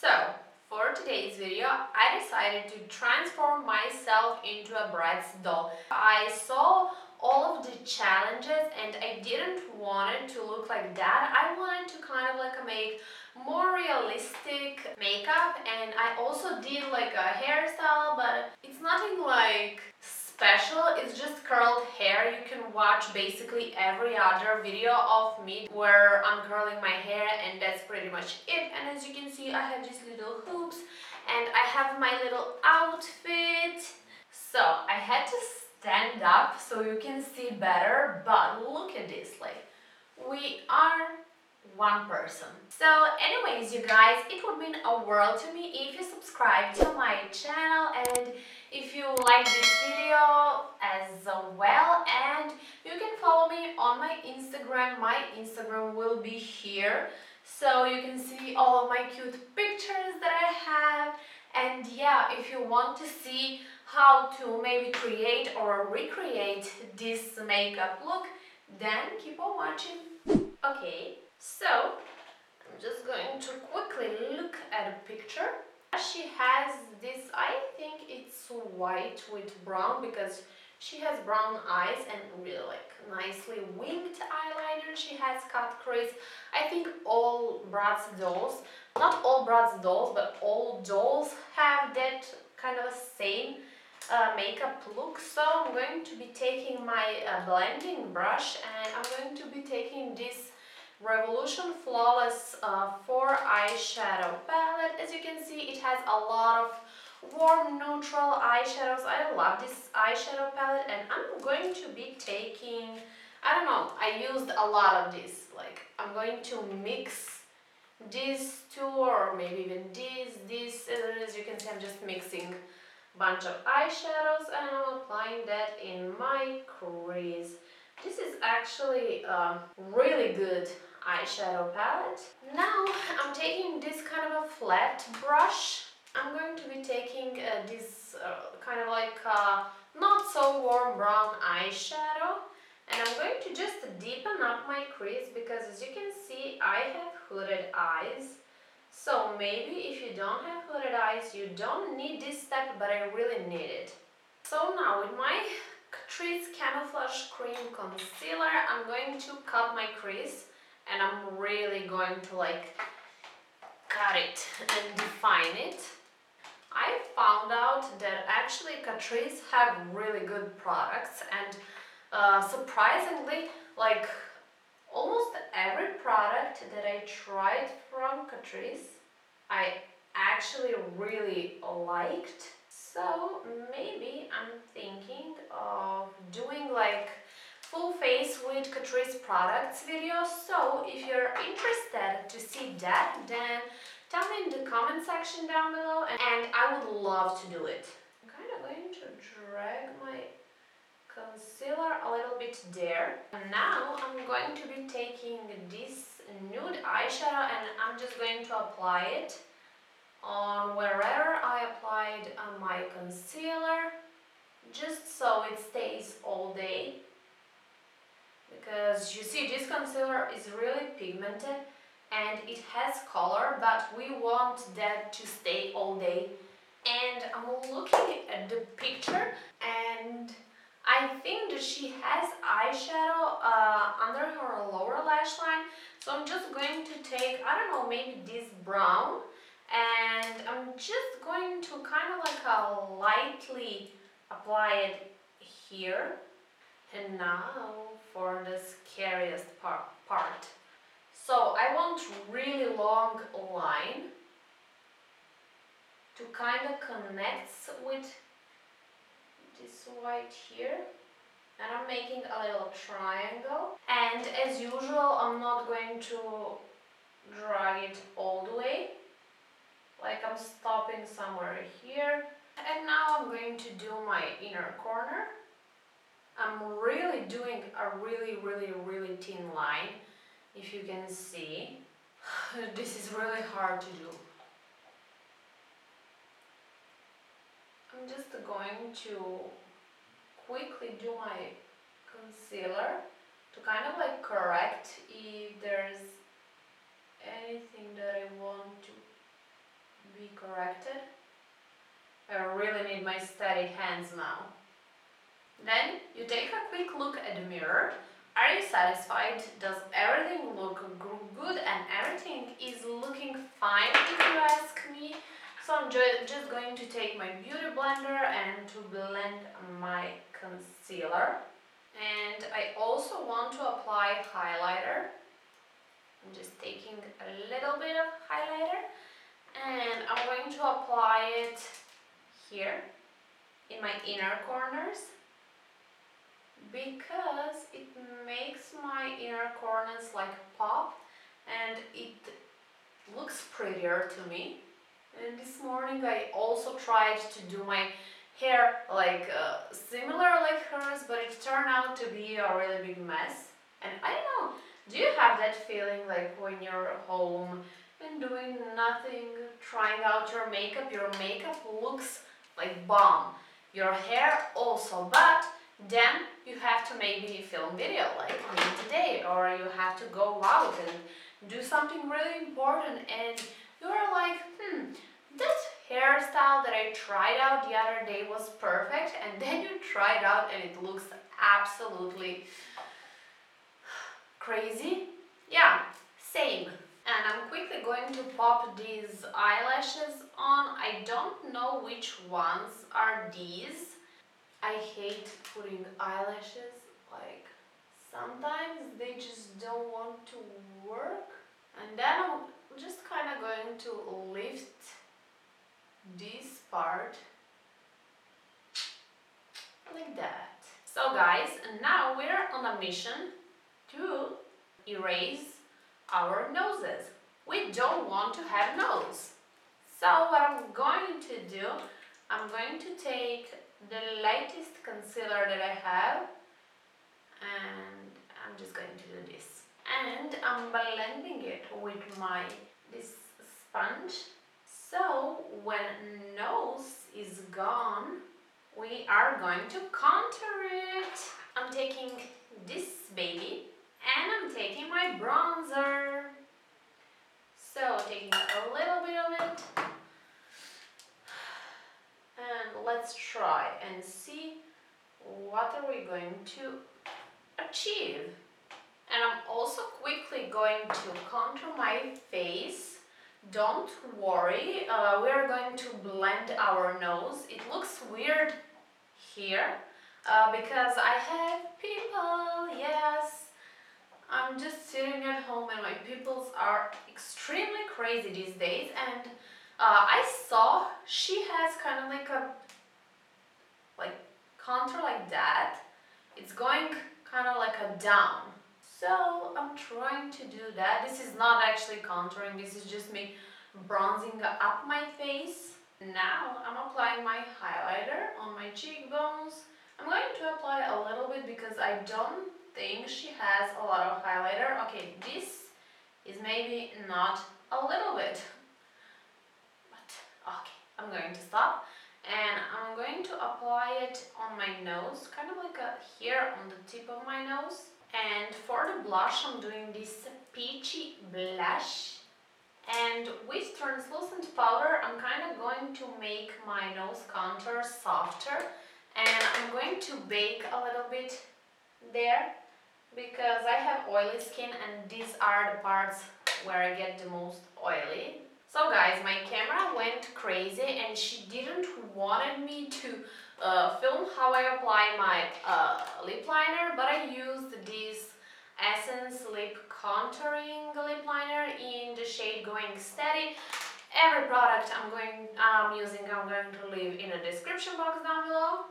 So, for today's video, I decided to transform myself into a Bratz doll. I saw all of the challenges and I didn't want it to look like that. I wanted to kind of like make more realistic makeup, and I also did like a hairstyle, but it's nothing like special. It's just curled hair. You can watch basically every other video of me where I'm curling my hair, and that's pretty much it. And as you can see, I have these little hoops and I have my little outfit. So I had to stand up so you can see better, but look at this, like we are one person. So anyways, you guys, it would mean a world to me if you subscribe to my channel and if you like this video as well, and you can follow me on my Instagram. My Instagram will be here, so you can see all of my cute pictures that I have. And yeah, if you want to see how to maybe create or recreate this makeup look, then keep on watching. Okay, so I'm just going to quickly look at a picture. She has this, I think it's white with brown, because she has brown eyes and really like nicely winged eyeliner. She has cut crease. I think all Bratz dolls, not all Bratz dolls, but all dolls have that kind of same makeup look. So I'm going to be taking my blending brush and I'm going to be taking this Revolution Flawless 4 eyeshadow palette. As you can see, it has a lot of warm neutral eyeshadows. I love this eyeshadow palette, and I'm going to be taking, I don't know, I used a lot of this. Like, I'm going to mix these two, or maybe even this. As you can see, I'm just mixing a bunch of eyeshadows and I'm applying that in my crease. This is actually a really good eyeshadow palette. Now I'm taking this kind of a flat brush. I'm going to be taking this kind of like not so warm brown eyeshadow, and I'm going to just deepen up my crease, because as you can see, I have hooded eyes. So maybe if you don't have hooded eyes, you don't need this step, but I really need it. So now with my Catrice Camouflage Cream Concealer, I'm going to cut my crease, and I'm really going to like cut it and define it. I found out that actually Catrice have really good products, and surprisingly, like almost every product that I tried from Catrice, I actually really liked. So maybe I'm thinking of doing like full face with Catrice products video. So if you're interested to see that, then tell me in the comment section down below, and I would love to do it. I'm kind of going to drag my concealer a little bit there. And now I'm going to be taking this nude eyeshadow and I'm just going to apply it on wherever I applied my concealer, just so it stays all day. Because you see, this concealer is really pigmented and it has color, but we want that to stay all day. And I'm looking at the picture and I think that she has eyeshadow under her lower lash line. So I'm just going to take, I don't know, maybe this brown, and I'm just going to kind of like lightly apply it here. And now for the scariest part. So I want really long line to kind of connect with this white here, and I'm making a little triangle. And as usual, I'm not going to drag it all the way, like I'm stopping somewhere here. And now I'm going to do my inner corner. I'm really doing a really thin line, if you can see. This is really hard to do. I'm just going to quickly do my concealer to kind of like correct if there's anything that I want to corrected. I really need my steady hands now. Then you take a quick look at the mirror. Are you satisfied? Does everything look good and everything is looking fine if you ask me? So I'm just going to take my beauty blender and to blend my concealer. And I also want to apply highlighter. I'm just taking a little bit of highlighter and I'm going to apply it here in my inner corners because it makes my inner corners like pop and it looks prettier to me. And this morning I also tried to do my hair like similar like hers, but it turned out to be a really big mess. And I don't know, do you have that feeling like when you're home and doing nothing, trying out your makeup looks like bomb, your hair also, but then you have to maybe film video like me today, or you have to go out and do something really important and you're like, that hairstyle that I tried out the other day was perfect, and then you try it out and it looks absolutely crazy. Yeah, same. And I'm quickly going to pop these eyelashes on. I don't know which ones are these. I hate putting eyelashes, like sometimes they just don't want to work. And then I'm just kind of going to lift this part like that. So guys, now we're on a mission to erase our noses. We don't want to have nose. So what I'm going to do, I'm going to take the lightest concealer that I have and I'm just going to do this. And I'm blending it with this sponge. So when nose is gone, we are going to contour it. I'm taking this baby and I'm taking my bronzer. So taking a little bit of it and let's try and see what are we going to achieve. And I'm also quickly going to contour my face. Don't worry, we're going to blend our nose. It looks weird here because I have pimple, yes. I'm just sitting at home and my pimples are extremely crazy these days, and I saw she has kind of like a contour like that. It's going kind of like a down. So I'm trying to do that. This is not actually contouring, this is just me bronzing up my face. Now I'm applying my highlighter on my cheekbones. I'm going to apply a little bit because I don't think she has a lot of highlighter. Okay, this is maybe not a little bit, but okay, I'm going to stop. And I'm going to apply it on my nose, kind of like here on the tip of my nose. And for the blush, I'm doing this peachy blush. And with translucent powder, I'm kind of going to make my nose contour softer. And I'm going to bake a little bit there because I have oily skin and these are the parts where I get the most oily. So guys, my camera went crazy and she didn't wanted me to film how I apply my lip liner, but I used this Essence Lip Contouring Lip Liner in the shade Going Steady. Every product I'm using, I'm going to leave in the description box down below.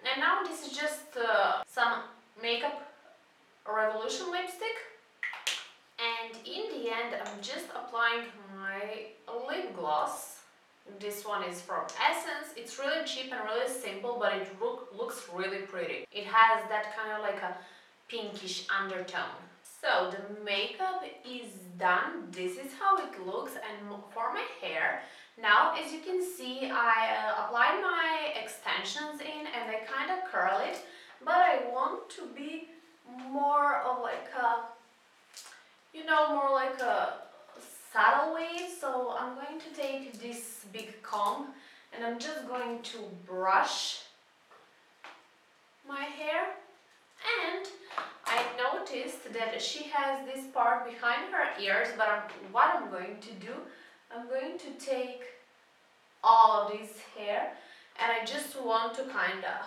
And now this is just some Makeup Revolution lipstick. And in the end, I'm just applying my lip gloss. This one is from Essence. It's really cheap and really simple, but it looks really pretty. It has that kind of like a pinkish undertone. So the makeup is done. This is how it looks. And for my hair, now as you can see, I applied my extensions in and I kind of curl it, but I want to be more of like a, you know, more like a subtle way, so I'm going to take this big comb and I'm just going to brush my hair. And I noticed that she has this part behind her ears, but what I'm going to do, I'm going to take all of this hair and I just want to kind of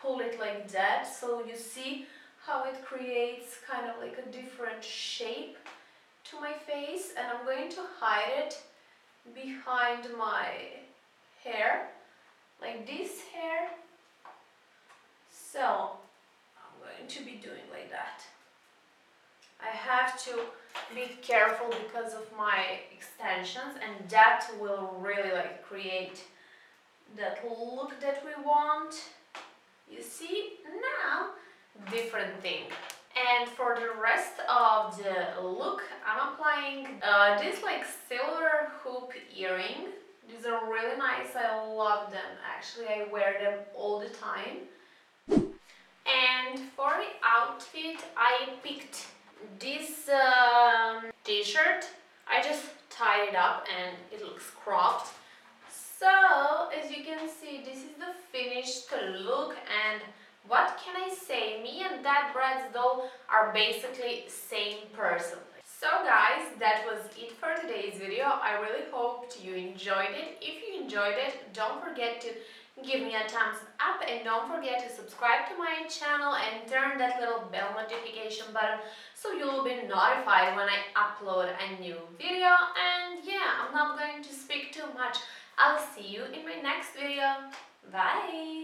pull it like that, so you see how it creates kind of like a different shape to my face, and I'm going to hide it behind my hair, like this hair. So I'm going to be doing like that. I have to be careful because of my extensions, and that will really like create that look that we want. You see, now different thing. And for the rest of the look, I'm applying this like silver hoop earring. These are really nice, I love them. Actually, I wear them all the time. And for the outfit, I picked this t-shirt. I just tied it up and it looks cropped. So, as you can see, this is the finished look, and what can I say? Me and that Bratz doll are basically same person. So guys, that was it for today's video. I really hoped you enjoyed it. If you enjoyed it, don't forget to give me a thumbs up and don't forget to subscribe to my channel and turn that little bell notification button so you'll be notified when I upload a new video. And yeah, I'm not going to speak too much. I'll see you in my next video. Bye!